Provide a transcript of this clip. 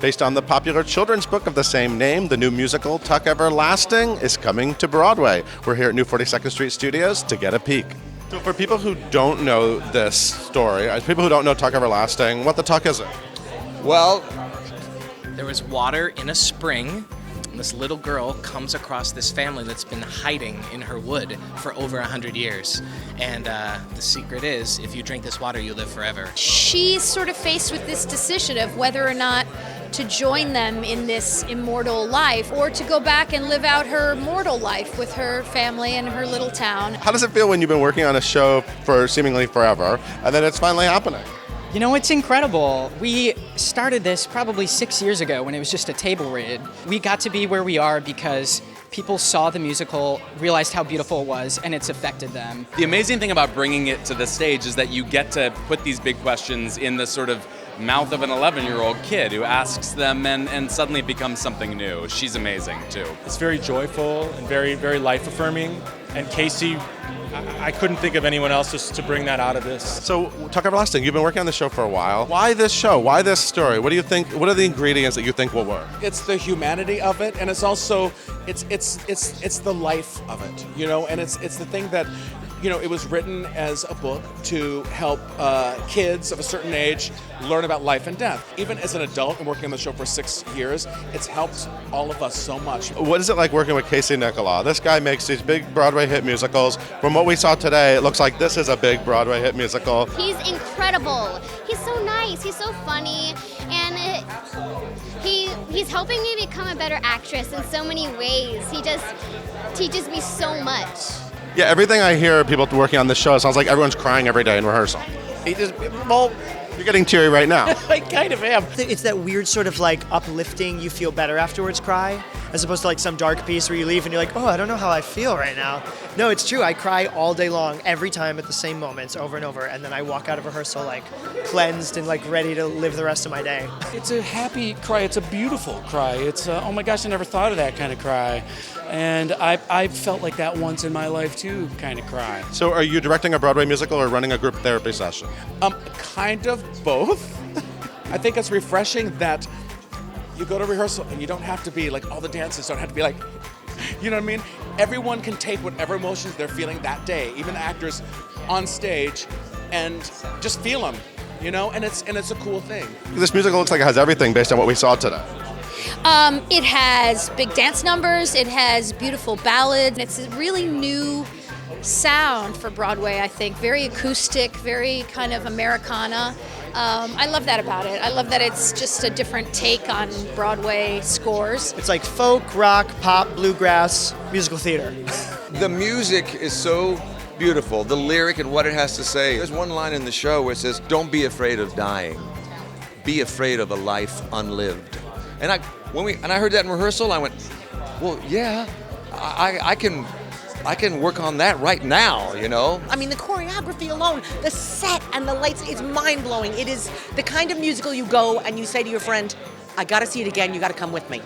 Based on the popular children's book of the same name, the new musical, Tuck Everlasting, is coming to Broadway. We're here at New 42nd Street Studios to get a peek. So for people who don't know this story, people who don't know Tuck Everlasting, what the tuck is it? Well, there was water in a spring, and this little girl comes across this family that's been hiding in her wood for over 100 years. And the secret is, if you drink this water, you live forever. She's sort of faced with this decision of whether or not to join them in this immortal life or to go back and live out her mortal life with her family and her little town. How does it feel when you've been working on a show for seemingly forever, and then it's finally happening? You know, it's incredible. We started this probably 6 years ago when it was just a table read. We got to be where we are because people saw the musical, realized how beautiful it was, and it's affected them. The amazing thing about bringing it to the stage is that you get to put these big questions in the sort of mouth of an 11-year-old kid who asks them, and suddenly it becomes something new. She's amazing, too. It's very joyful and very, very life-affirming. And Casey, I couldn't think of anyone else just to bring that out of this. So, Tuck Everlasting, you've been working on the show for a while. Why this show? Why this story? What do you think? What are the ingredients that you think will work? it's the humanity of it, and it's also it's the life of it, you know. And it's the thing that, you know, it was written as a book to help kids of a certain age learn about life and death. Even as an adult and working on the show for 6 years, it's helped all of us so much. What is it like working with Casey Nicholaw? This guy makes these big Broadway hit musicals. From what we saw today, it looks like this is a big Broadway hit musical. He's incredible. He's so nice. He's so funny. And he's helping me become a better actress in so many ways. He just teaches me so much. Yeah, everything I hear people working on this show, it sounds like everyone's crying every day in rehearsal. You're getting teary right now. I kind of am. It's that weird sort of like uplifting, you feel better afterwards cry, as opposed to like some dark piece where you leave and you're like, oh, I don't know how I feel right now. No, it's true. I cry all day long, every time at the same moments, over and over, and then I walk out of rehearsal like cleansed and like ready to live the rest of my day. It's a happy cry. It's a beautiful cry. It's oh my gosh, I never thought of that kind of cry. And I felt like that once in my life too, kind of cry. So are you directing a Broadway musical or running a group therapy session? Kind of both. I think it's refreshing that you go to rehearsal and you don't have to be like, all the dancers don't have to be like, you know what I mean? Everyone can take whatever emotions they're feeling that day, even the actors on stage, and just feel them, you know? And it's a cool thing. This musical looks like it has everything based on what we saw today. It has big dance numbers, it has beautiful ballads. It's a really new sound for Broadway, I think. Very acoustic, very kind of Americana. I love that about it. I love that it's just a different take on Broadway scores. It's like folk, rock, pop, bluegrass, musical theater. The music is so beautiful, the lyric and what it has to say. There's one line in the show where it says, "Don't be afraid of dying. Be afraid of a life unlived." And I heard that in rehearsal, I went, well, yeah, I can work on that right now, you know? I mean, the choreography alone, the set and the lights, it's mind-blowing. It is the kind of musical you go and you say to your friend, I gotta see it again, you gotta come with me.